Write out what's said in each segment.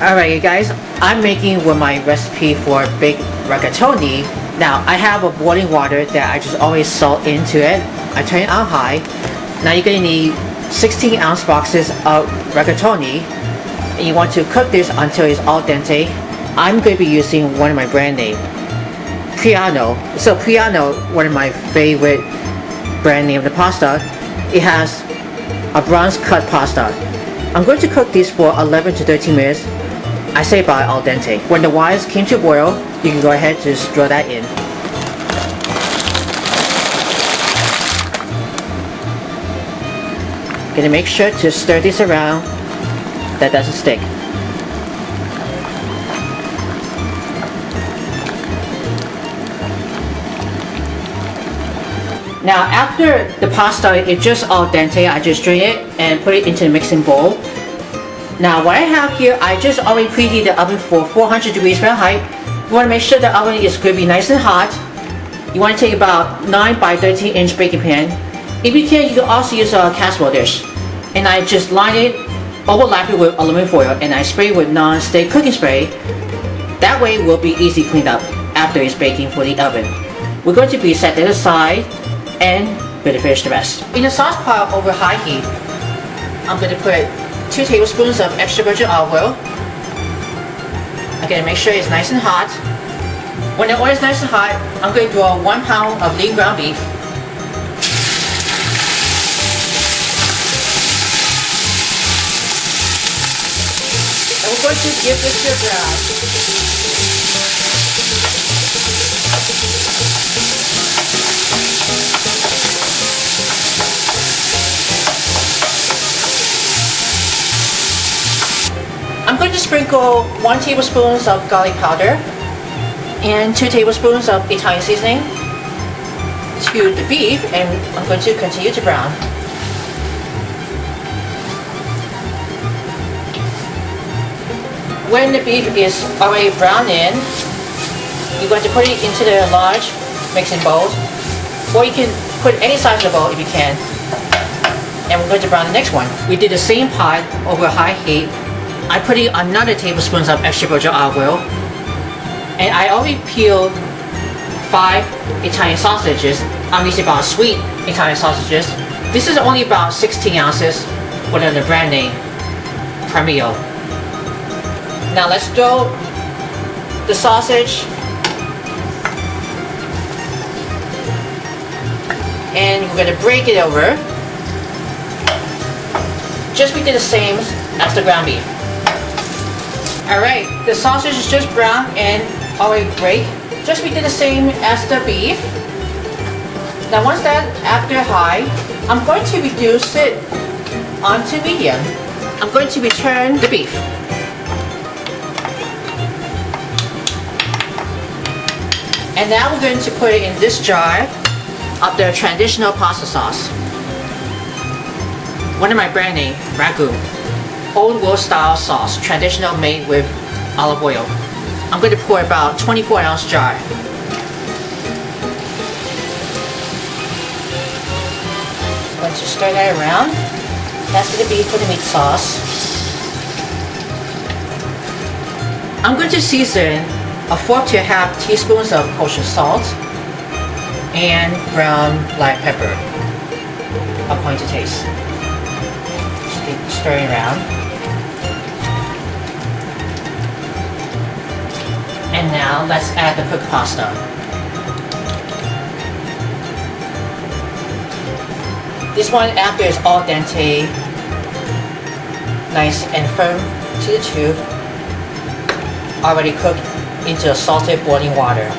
Alright, you guys, I'm making with my recipe for big rigatoni. Now, I have a boiling water that I just always salt into it. I turn it on high. Now you're going to need 16-ounce boxes of rigatoni. And you want to cook this until it's al dente. I'm going to be using one of my brand name, Preheat. So Preheat, one of my favorite brand name of the pasta. It has a bronze cut pasta. I'm going to cook this for 11 to 13 minutes. I say by al dente. When the waters came to boil, you can go ahead and just throw that in. Gonna make sure to stir this around that doesn't stick. Now after the pasta is just al dente, I just drain it and put it into the mixing bowl. Now what I have here, I just already preheated the oven for 400 degrees Fahrenheit. You want to make sure the oven is going to be nice and hot. You want to take about 9 by 13 inch baking pan. If you can, you can also use a casserole dish. And I just line it, overlap it with aluminum foil, and I spray with non-stick cooking spray. That way it will be easy cleaned up after it's baking for the oven. We're going to be set that aside and going to finish the rest. In a sauce pot over high heat, I'm going to put 2 tablespoons of extra virgin olive oil. Again, make sure it's nice and hot. When the oil is nice and hot, I'm going to draw 1 pound of lean ground beef. And we're going to give this a brown. I'm going to sprinkle 1 tablespoon of garlic powder and 2 tablespoons of Italian seasoning to the beef, and I'm going to continue to brown. When the beef is already browned in, you're going to put it into the large mixing bowl, or you can put any size of the bowl if you can. And we're going to brown the next one. We did the same pot over high heat. I put in another tablespoon of extra virgin olive oil, and I already peeled 5 Italian sausages. I'm using about sweet Italian sausages. This is only about 16 ounces under the brand name Premio. Now let's throw the sausage and we're going to break it over. Just we did the same as the ground beef. Alright, the sausage is just brown and already break. Just we did the same as the beef. Now once that after high, I'm going to reduce it onto medium. I'm going to return the beef. And now we're going to put it in this jar of the traditional pasta sauce. One of my brand name, Rigaton. Old world style sauce, traditional, made with olive oil. I'm going to pour about 24-ounce jar. I'm going to stir that around. That's going to be for the meat sauce. I'm going to season a 4 to 1/2 teaspoons of kosher salt and brown black pepper according to taste. Just keep stirring around. And now let's add the cooked pasta. This one, after it's al dente, nice and firm to the tube, already cooked into salted boiling water.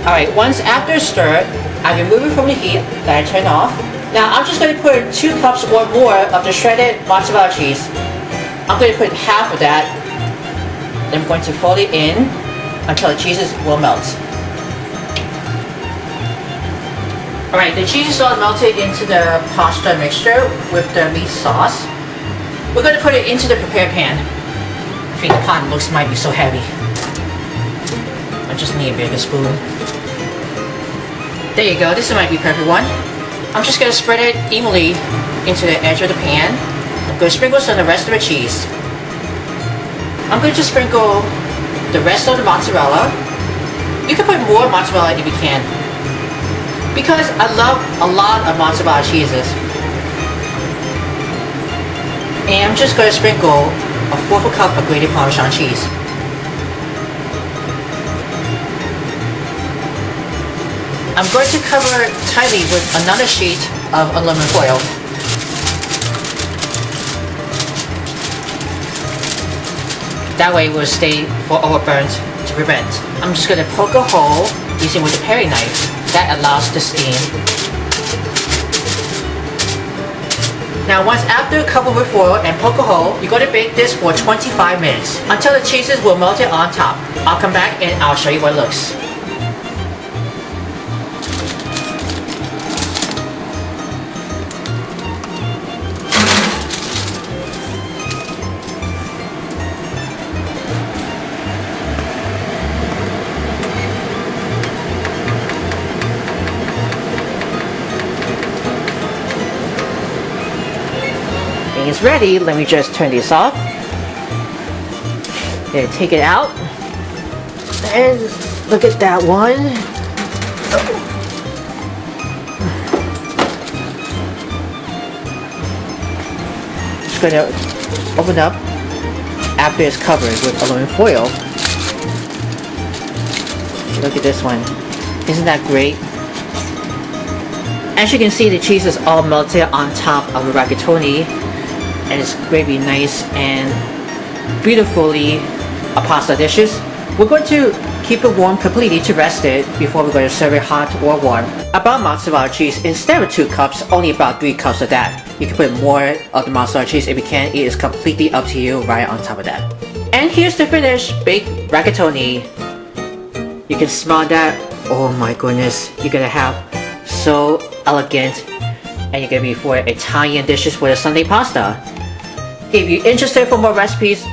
Alright, once after stirred, I remove it from the heat that I turned off. Now I'm just going to put 2 cups or more of the shredded mozzarella cheese. I'm going to put half of that. Then I'm going to fold it in until the cheeses will melt. Alright, the cheese is all melted into the pasta mixture with the meat sauce. We're going to put it into the prepared pan. I think the pot might be so heavy. I just need a bigger spoon. There you go, this might be the perfect one. I'm just going to spread it evenly into the edge of the pan. I'm going to sprinkle some of the rest of the cheese. I'm going to sprinkle the rest of the mozzarella. You can put more mozzarella if you can, because I love a lot of mozzarella cheeses. And I'm just going to sprinkle a 1/4 cup of grated parmesan cheese. I'm going to cover tightly with another sheet of aluminum foil. That way it will stay for overburnt to prevent. I'm just going to poke a hole using with a paring knife. That allows the steam. Now once after cover with foil and poke a hole, you're going to bake this for 25 minutes until the cheeses will melt it on top. I'll come back and I'll show you what it looks. It's ready. Let me just turn this off and take it out, and look at that one. Just going to open up after it's covered with aluminum foil. Look at this one. Isn't that great? As you can see, the cheese is all melted on top of the rigatoni, and it's very nice and beautifully a pasta dishes. We're going to keep it warm completely to rest it before we're going to serve it hot or warm. About mozzarella cheese, instead of 2 cups, only about 3 cups of that. You can put more of the mozzarella cheese if you can. It is completely up to you right on top of that. And here's the finished baked rigatoni. You can smell that. Oh my goodness, you're gonna have so elegant, and you're gonna be for Italian dishes for the Sunday pasta. If you're interested for more recipes,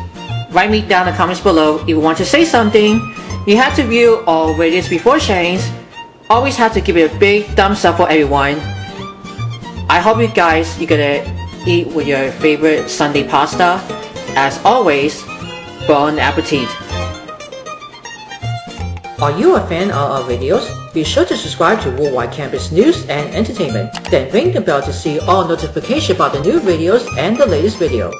write me down in the comments below. If you want to say something, you have to view all videos before sharing. Always have to give it a big thumbs up for everyone. I hope you guys, you're gonna eat with your favorite Sunday pasta. As always, bon appetit. Are you a fan of our videos? Be sure to subscribe to Worldwide Campus News and Entertainment. Then ring the bell to see all notifications about the new videos and the latest video.